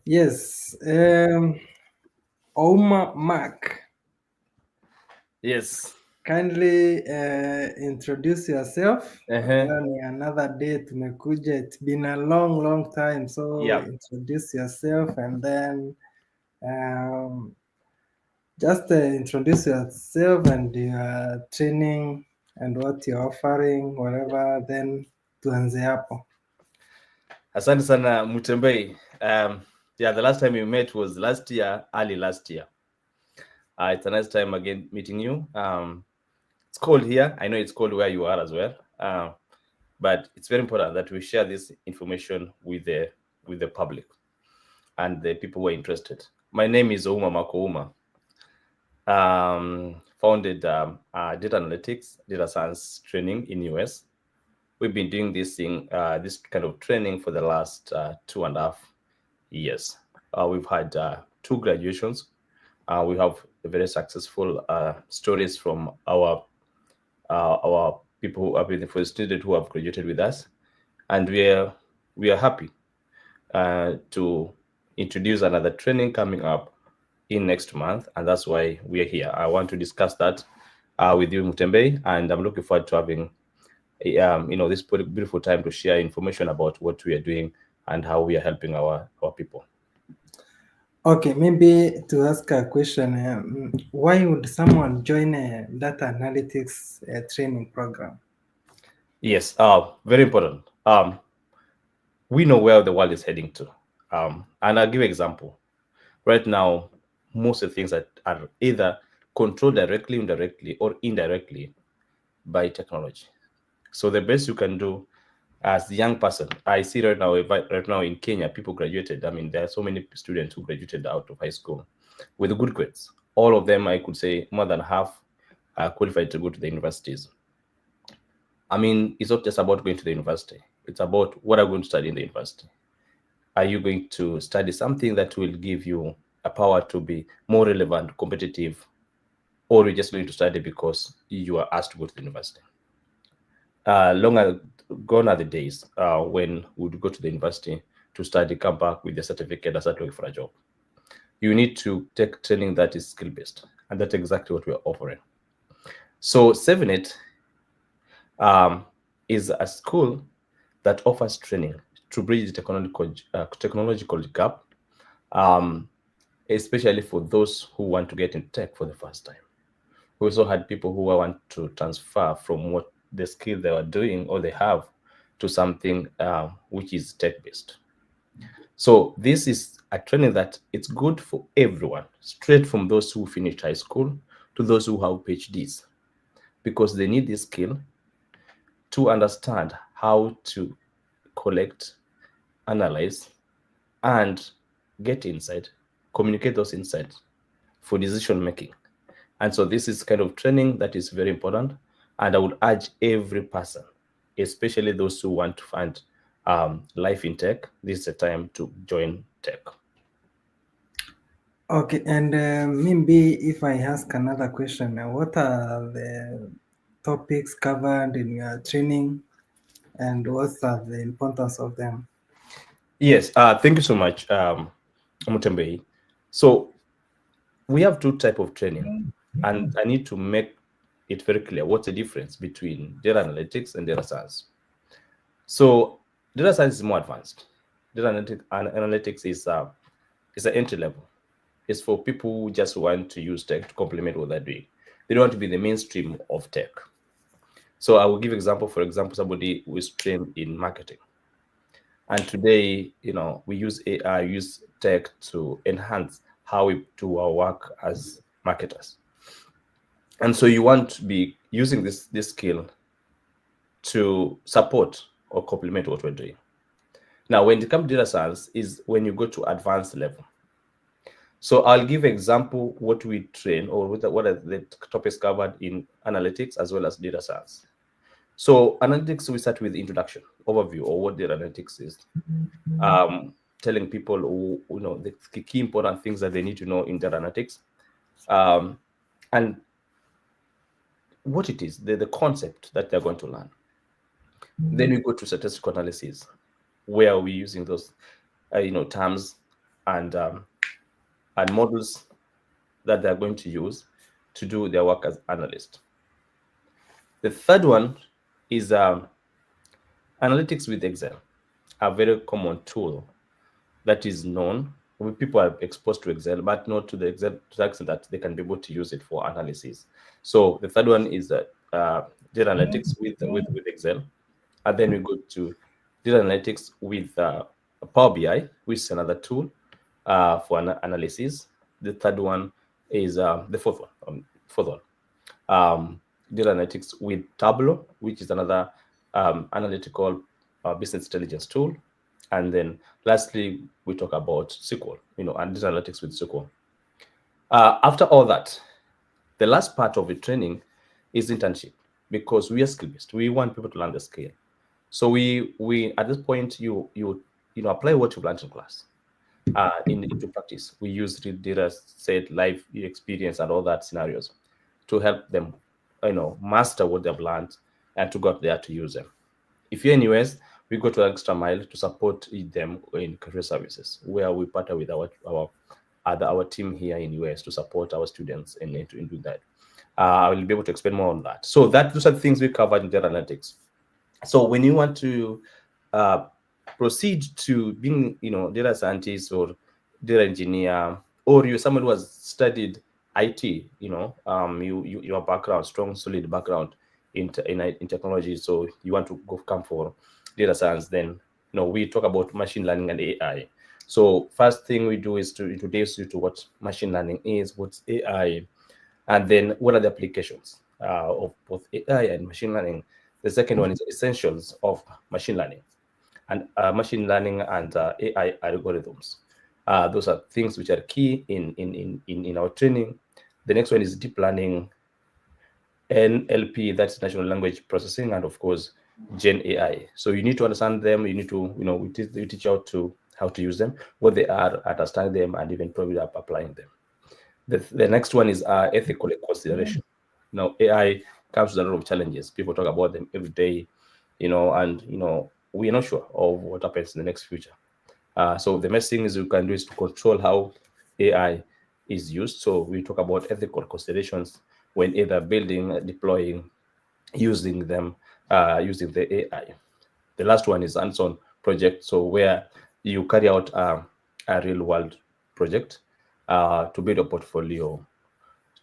Yes. Oma Mark, Yes. kindly introduce yourself. Uh-huh. Leo ni another day tumekuja. It's been a long, long time. So Yeah. introduce yourself and then um, just introduce yourself and your training and what you're offering, whatever. Then tuanze hapo. Asante sana Mutembei. Yeah, the last time we met was last year, early last year. It's a nice time again meeting you. It's cold here. I know it's cold where you are as well. But it's very important that we share this information with the public and the people who are interested. My name is Ouma Makouma. Founded data analytics, data science training in US. We've been doing this kind of training for the last 2.5 years. We've had two graduations. We have very successful stories from our people who have been for students who have graduated with us, and we are happy to introduce another training coming up in next month, and that's why we are here. I want to discuss that with you, Mutembe, and I'm looking forward to having this beautiful time to share information about what we are doing and how we are helping our people. Okay, maybe to ask a question, why would someone join a data analytics training program? Yes, very important. We know where the world is heading to, and I'll give an example. Right now, most of the things that are either controlled directly, indirectly, or indirectly by technology. So the best you can do as a young person, I see right now in Kenya, people graduated. I mean, there are so many students who graduated out of high school with good grades. All of them, I could say, more than half are qualified to go to the universities. I mean, it's not just about going to the university. It's about what are you going to study in the university. Are you going to study something that will give you a power to be more relevant, competitive, or you're just going to study because you are asked to go to the university? Longer gone are the days when we would go to the university to study, come back with a certificate, and start looking for a job. You need to take training that is skill based, and that's exactly what we are offering. So, 7-8 um, is a school that offers training to bridge the technological gap, um, especially for those who want to get in tech for the first time. We also had people who want to transfer from what the skill they were doing or they have to something which is tech based. So this is a training that it's good for everyone, straight from those who finished high school to those who have PhDs, because they need this skill to understand how to collect, analyze, and get insight, communicate those insights for decision making. And so this is kind of training that is very important. And I would urge every person, especially those who want to find life in tech, this is the time to join tech. Okay, and maybe if I ask another question, what are the topics covered in your training and what's the importance of them? Yes, thank you so much, Mutembei. So we have two type of training, and I need to make it very clear what's the difference between data analytics and data science. So data science is more advanced. Analytics is an entry level. It's for people who just want to use tech to complement what they're doing. They don't want to be the mainstream of tech. So I will give example. For example, somebody who is trained in marketing, and today, we use AI, use tech to enhance how we do our work as marketers. And so you want to be using this skill to support or complement what we're doing. Now, when it comes to data science, is when you go to advanced level. So I'll give example what we train or what are the topics covered in analytics as well as data science. So analytics, we start with introduction, overview, or what data analytics is. Telling people the key important things that they need to know in data analytics, and what it is, the concept that they're going to learn. Then we go to statistical analysis, where we're using those terms and models that they're going to use to do their work as analyst. The third one is analytics with Excel, a very common tool that is known. People are exposed to Excel, but not to the Excel to the extent that they can be able to use it for analysis. So the third one is data analytics with Excel, and then we go to data analytics with Power BI, which is another tool for analysis. The third one is the fourth one. Data analytics with Tableau, which is another analytical business intelligence tool. And then lastly, we talk about SQL, and data analytics with SQL. After all that, the last part of the training is internship, because we are skill-based. We want people to learn the skill. So we at this point, you apply what you learned in class into practice. We use data set, live experience, and all that scenarios to help them, master what they've learned and to go out there to use them. If you're in US, we go to an extra mile to support them in career services, where we partner with our team here in US to support our students in doing that. I will be able to explain more on that. So those are the things we covered in data analytics. So when you want to proceed to being, data scientist or data engineer, or you're someone who has studied IT, your background, strong, solid background in technology, so you want to come for data science, then we talk about machine learning and AI. So first thing we do is to introduce you to what machine learning is, what's AI, and then what are the applications of both AI and machine learning. The second one is essentials of machine learning and AI algorithms. Those are things which are key in our training. The next one is deep learning, NLP, that's natural language processing, and of course Gen AI. So you need to understand them. You need to, we teach you how to use them, what they are, understand them, and even probably applying them. The next one is ethical consideration. Now, AI comes with a lot of challenges. People talk about them every day, and we are not sure of what happens in the next future. So the best thing is you can do is to control how AI is used. So we talk about ethical considerations when either building, deploying, using them, using the AI. The last one is hands-on project. So where you carry out a real-world project to build a portfolio,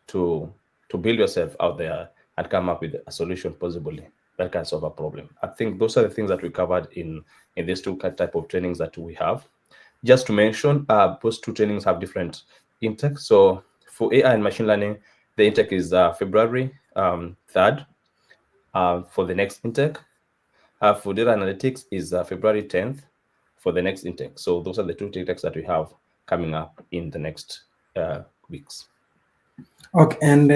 to build yourself out there and come up with a solution possibly that can solve a problem. I think those are the things that we covered in these two type of trainings that we have. Just to mention, those two trainings have different intakes. So for AI and machine learning, the intake is February 3rd for the next intake. For data analytics is February 10th for the next intake. So those are the two intakes that we have coming up in the next weeks. Okay, and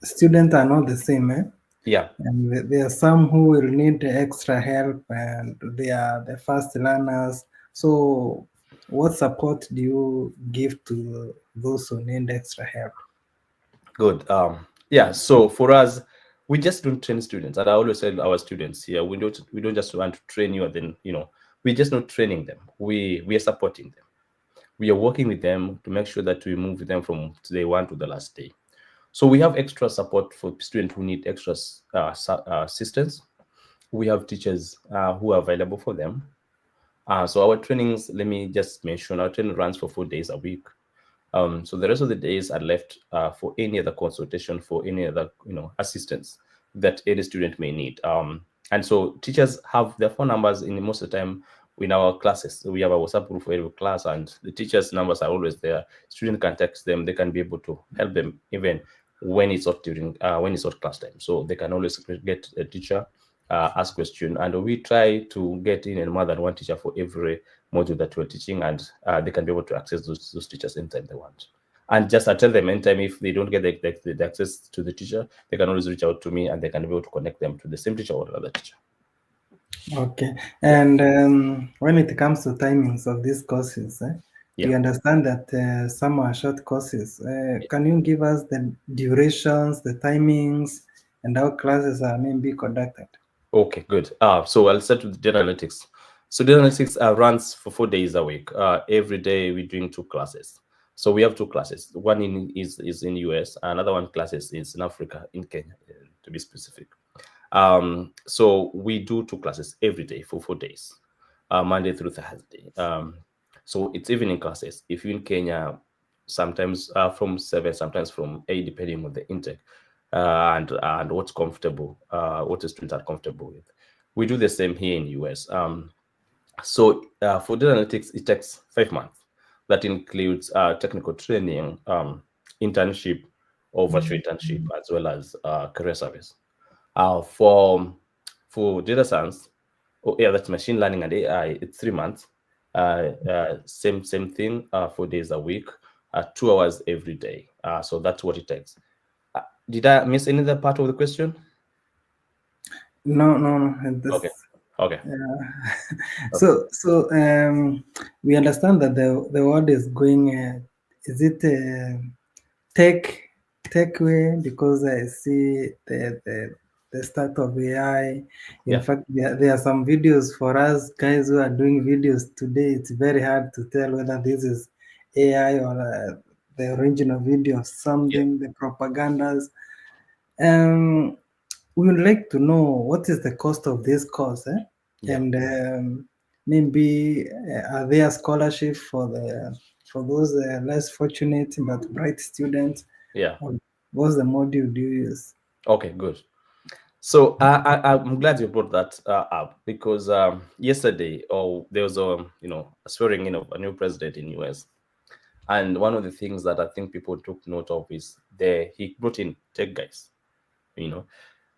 students are not the same, eh? Yeah. And there are some who will need extra help, and they are the first learners. So, what support do you give to those who need extra help? Good. Yeah. So for us, we just don't train students. And I always tell our students here, we don't just want to train you and then we're just not training them. We are supporting them. We are working with them to make sure that we move them from day one to the last day. So we have extra support for students who need extra assistance. We have teachers who are available for them. So our trainings, let me just mention, our training runs for 4 days a week. So the rest of the days are left for any other consultation, for any other assistance that any student may need. And so teachers have their phone numbers in most of the time in our classes. So we have a WhatsApp group for every class, and the teachers' numbers are always there. Student can text them. They can be able to help them even when it's not class time. So they can always get a teacher, ask question, and we try to get in more than one teacher for every module that we're teaching, and they can be able to access those teachers anytime they want. And just I tell them anytime if they don't get the access to the teacher, they can always reach out to me, and they can be able to connect them to the same teacher or another teacher. Okay, and when it comes to timings of these courses, we understand that some are short courses. Can you give us the durations, the timings, and how classes are maybe conducted? Okay, good. So I'll start with data analytics. So data analytics runs for 4 days a week. Every day we're doing 2 classes. So we have 2 classes. One is in US, another one classes is in Africa, in Kenya, to be specific. So we do 2 classes every day for 4 days, Monday through Thursday. So it's evening classes. If you're in Kenya, sometimes from 7, sometimes from 8, depending on the intake and what's comfortable, what the students are comfortable with. We do the same here in US. So for data analytics, it takes 5 months. That includes technical training, internship or virtual internship, as well as career service. For data science, that's machine learning and AI, it's 3 months. Same thing, 4 days a week, 2 hours every day. So that's what it takes. Did I miss any other part of the question? No. Okay. Okay. So we understand that the world is going. Is it tech way? Because I see the start of AI. In Yeah. fact, there are some videos for us guys who are doing videos today. It's very hard to tell whether this is AI or the original video of something. The propagandas. Um, we would like to know what is the cost of this course, Yeah. and maybe are there scholarships for those less fortunate but bright students? Yeah. Or what's the module do you use? Okay, good. So I'm glad you brought that up, because yesterday, there was a swearing in of a new president in US, and one of the things that I think people took note of is he brought in tech guys, you know,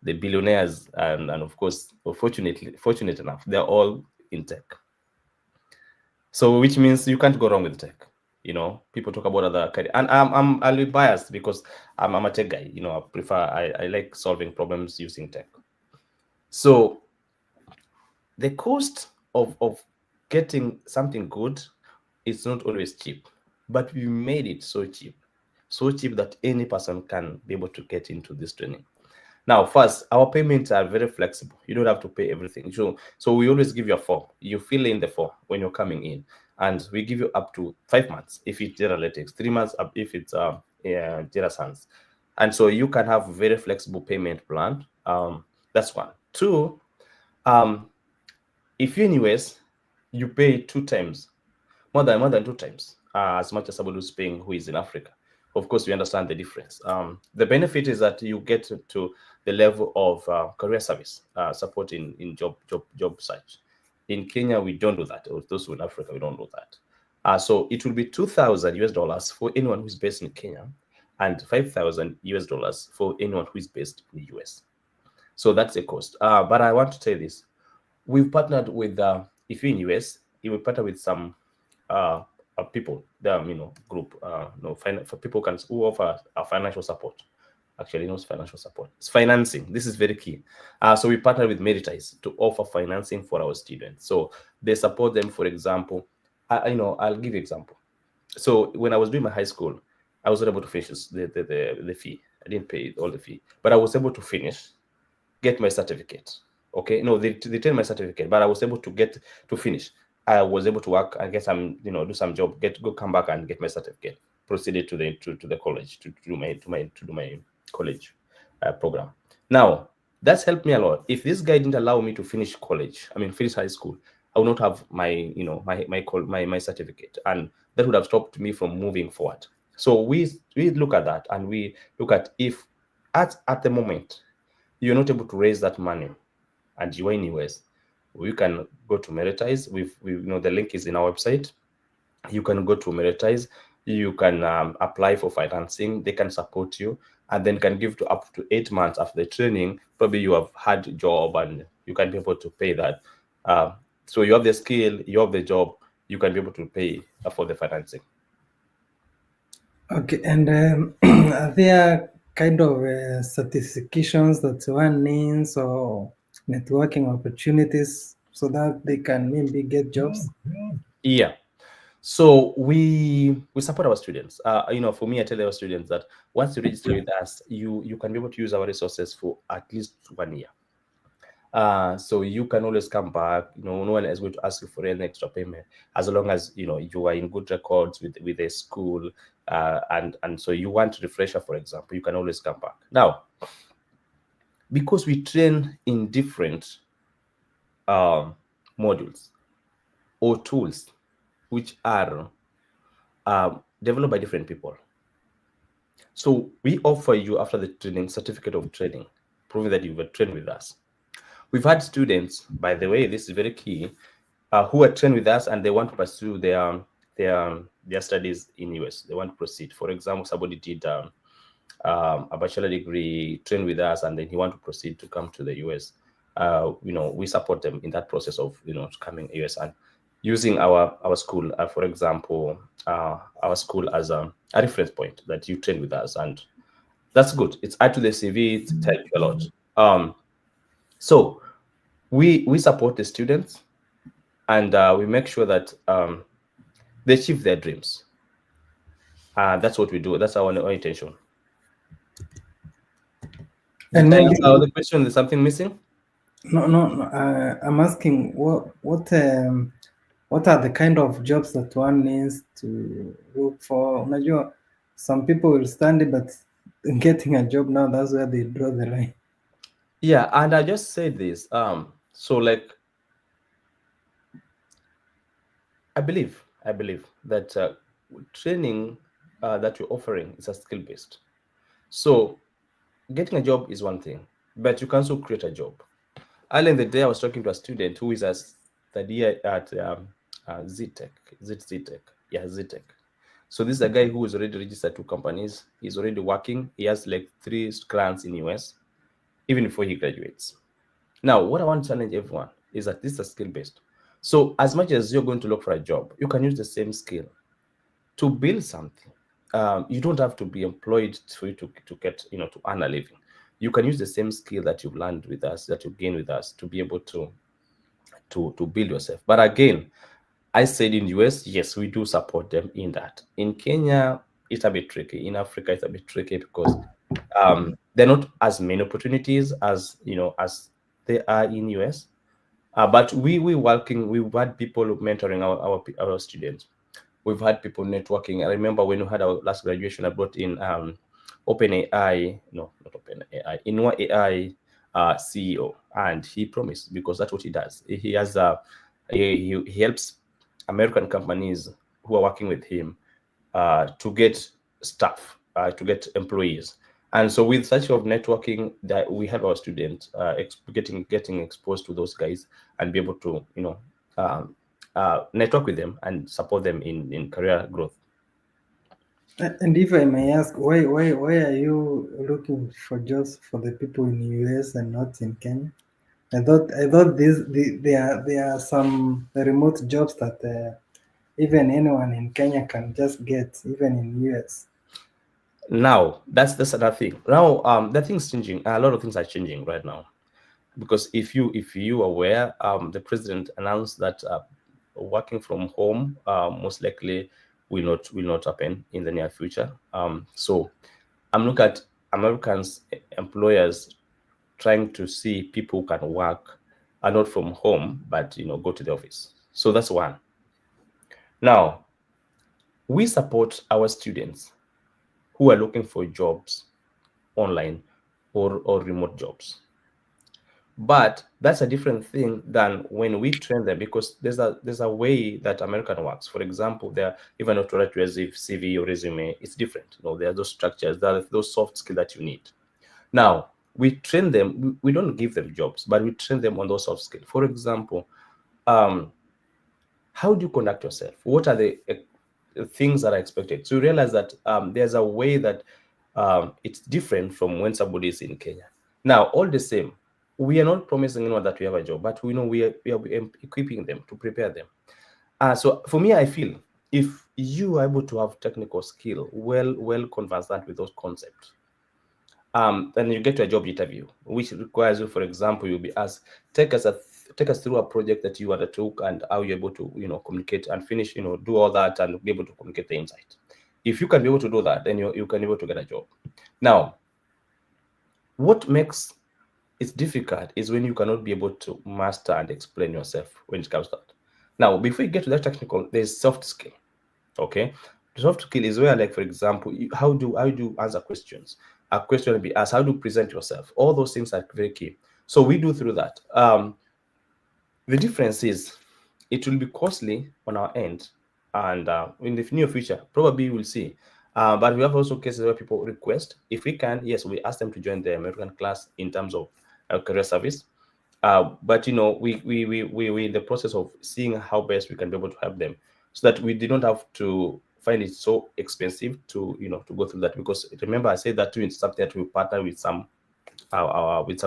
the billionaires, and of course, fortunate enough, they're all in tech. So which means you can't go wrong with tech. People talk about other career, and I'll be biased because I'm a tech guy. I like solving problems using tech. So the cost of getting something good is not always cheap, but we made it so cheap that any person can be able to get into this training. Now, first, our payments are very flexible. You don't have to pay everything. So we always give you a form. You fill in the form when you're coming in, and we give you up to 5 months if it's data analytics, 3 months up if it's data science. And so you can have a very flexible payment plan. That's one. Two, if you're in US, you pay 2 times, more than 2 times, as much as somebody who's paying who is in Africa. Of course, we understand the difference. The benefit is that you get to the level of career service support in job search. In Kenya, we don't do that. Or those who in Africa, we don't do that. So it will be $2,000 for anyone who's based in Kenya, and $5,000 for anyone who is based in the US. So that's the cost. But I want to tell this: we've partnered with, if you're in US, you will partner with some people, group, for people who offer financial support. Actually, not financial support, it's financing. This is very key. So we partner with Meritize to offer financing for our students. So they support them. For example, I'll give you example. So when I was doing my high school, I was not able to finish the fee. I didn't pay all the fee, but I was able to finish, get my certificate. Okay, no, they turned my certificate, but I was able to finish. I was able to work and get some, do some job, come back and get my certificate. Proceeded to the college to do my college program. Now that's helped me a lot. If this guy didn't allow me to finish finish high school, I would not have my my certificate, and that would have stopped me from moving forward. So we look at that, and we look at if at the moment you're not able to raise that money and you are in US, you can go to Meritize. The link is in our website. You can go to Meritize. You can apply for financing. They can support you, and then can give to up to 8 months after the training. Probably you have had a job and you can be able to pay that. So you have the skill, you have the job, you can be able to pay for the financing. Okay, and are there kind of certifications that one needs or networking opportunities so that they can maybe get jobs? Yeah. So we support our students. For me, I tell our students that once you register with us, you can be able to use our resources for at least 1 year. So you can always come back. No one is going to ask you for any extra payment as long as you are in good records with a school, and so you want refresher, for example, you can always come back. Now, because we train in different modules or tools which are developed by different people. So we offer you, after the training, certificate of training, proving that you were trained with us. We've had students, by the way, this is very key, who are trained with us and they want to pursue their studies in US. They want to proceed. For example, somebody did a bachelor degree, trained with us, and then he want to proceed to come to the US. We support them in that process of coming US and using our school, for example, our school as a reference point that you train with us, and that's good. It's add to the CV. It helps you a lot. So we support the students, and we make sure that they achieve their dreams. That's what we do. That's our intention. And Did I maybe answer the question? There's something missing? no. I'm asking what are the kind of jobs that one needs to look for? Unajua, some people will study, but getting a job now, that's where they draw the line. Yeah, and I just said this. So like, I believe that training that you're offering is a skill based. So getting a job is one thing, but you can also create a job. Earlier in the day, I was talking to a student who is a third year at ZTech. Is it ZTech? Yeah, ZTech. So this is a guy who is already registered 2 companies. He's already working. He has like 3 clients in US, even before he graduates. Now, what I want to challenge everyone is that this is skill based. So as much as you're going to look for a job, you can use the same skill to build something. You don't have to be employed for you to get to earn a living. You can use the same skill that you've learned with us, that you gain with us, to be able to build yourself. But again, I said in US, yes, we do support them in that. In Kenya, it's a bit tricky. In Africa, it's a bit tricky because there are not as many opportunities as as they are in US. But we've had people mentoring our students. We've had people networking. I remember when we had our last graduation, I brought in OpenAI, no, not OpenAI, Inua AI CEO, and he promised, because that's what he does. He has he helps American companies who are working with him to get staff, to get employees. And so with such of networking, that we have our students getting exposed to those guys and be able to network with them and support them in career growth. And if I may ask, why are you looking for jobs for the people in US and not in Kenya? I thought there are some remote jobs that even anyone in Kenya can just get, even in US. Now that's another thing. Now the thing's changing. A lot of things are changing right now, because if you are aware, the president announced that working from home most likely will not happen in the near future. So I'm looking at Americans employers trying to see people who can work not from home, but go to the office. So that's one. Now we support our students who are looking for jobs online or remote jobs. But that's a different thing than when we train them, because there's a way that American works. For example, there, even not to write your CV or resume, it's different. There are those structures, there are those soft skills that you need. Now we train them. We don't give them jobs, but we train them on those soft skills. For example, how do you conduct yourself? What are the things that are expected? So you realize that there's a way that it's different from when somebody is in Kenya. Now, all the same, we are not promising anyone that we have a job, but we know we are equipping them to prepare them. So for me, I feel if you are able to have technical skill, well conversant with those concepts, then you get to a job interview, which requires you, for example, you'll be asked, take us through a project that you undertook and how you're able to communicate and finish, do all that and be able to communicate the insight. If you can be able to do that, then you can be able to get a job. Now, what makes it's difficult is when you cannot be able to master and explain yourself when it comes to that. Now, before you get to that technical, there's soft skill. Okay, the soft skill is where, like, for example, how do you answer questions? A question will be asked, how do you present yourself? All those things are very key. So we do through that. The difference is it will be costly on our end, and in the near future, probably we'll see. But we have also cases where people request, if we can, yes, we ask them to join the American class in terms of career service. But we in the process of seeing how best we can be able to help them, so that we did not have to find it so expensive to to go through that. Because remember, I said that too, it's something that we partner with some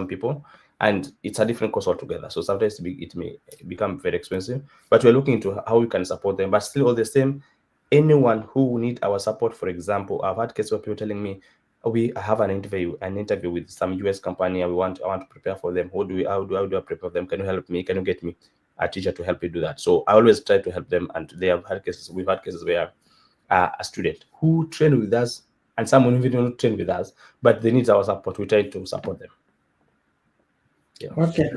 people, and it's a different cost altogether. So sometimes it may become very expensive, but we're looking into how we can support them. But still, all the same, anyone who need our support, for example, I've had cases where people telling me, we have an interview with some US company, and I want to prepare for them. How do I prepare them? Can you help me? Can you get me a teacher to help you do that? So I always try to help them, and we've had cases where a student who trained with us, and someone who didn't train with us, but they need our support. We try to support them. Yeah. Okay.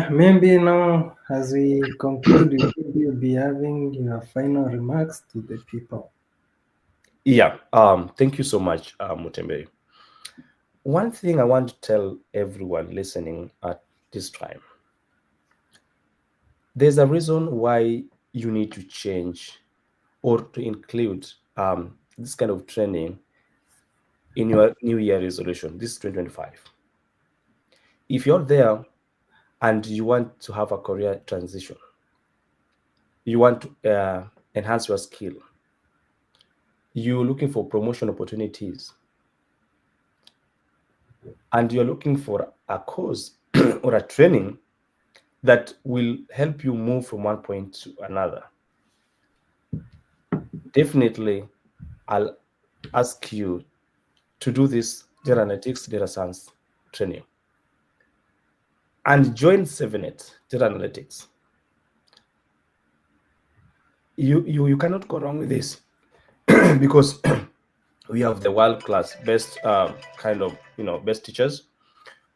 Maybe now, as we conclude, you'll be having your final remarks to the people. Yeah. Thank you so much, Mutembe. One thing I want to tell everyone listening at this time: there's a reason why you need to change or to include this kind of training in your New Year resolution. This is 2025. If you're there and you want to have a career transition, you want to enhance your skill, you're looking for promotion opportunities, and you're looking for a course or a training that will help you move from one point to another, definitely I'll ask you to do this data analytics, data science training, and join 7net data analytics. You cannot go wrong with this because we have the world-class best best teachers.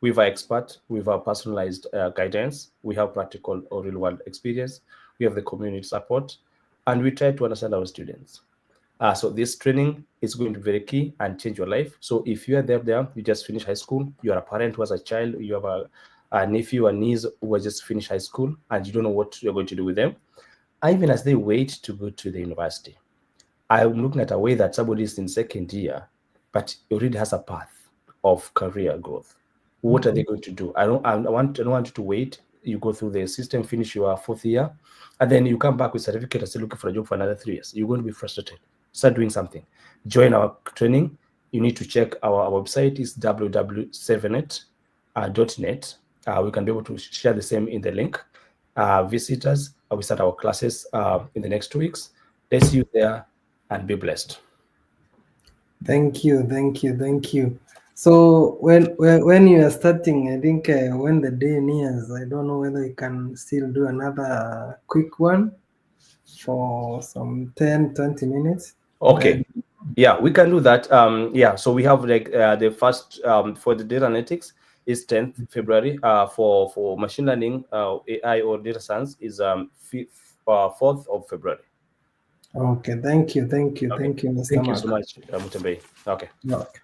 We have our expert, we have our personalized guidance, we have practical or real-world experience, we have the community support, and we try to understand our students. So this training is going to be very key and change your life. So if you are there, you just finished high school, you are a parent who has a child, you have a nephew or niece who has just finished high school, and you don't know what you're going to do with them, even as they wait to go to the university, I'm looking at a way that somebody is in second year, but already has a path of career growth. What are they going to do? I don't want you to wait. You go through the system, finish your 4th year, and then you come back with certificate and still looking for a job for another 3 years. You're going to be frustrated. Start doing something. Join our training. You need to check our website is www.7net.net. We can be able to share the same in the link. Visit us. We start our classes in the next 2 weeks. Let's see you there and be blessed. Thank you. So when you are starting, I think when the day nears, I don't know whether you can still do another quick one for some 10-20 minutes. Okay. Yeah, we can do that. So we have like the first for the data analytics is 10th February. For machine learning, AI or data science is 4th of February. Okay, thank you, Okay. Mr. Thank you Mark. so much, Mutembe. Okay. Okay.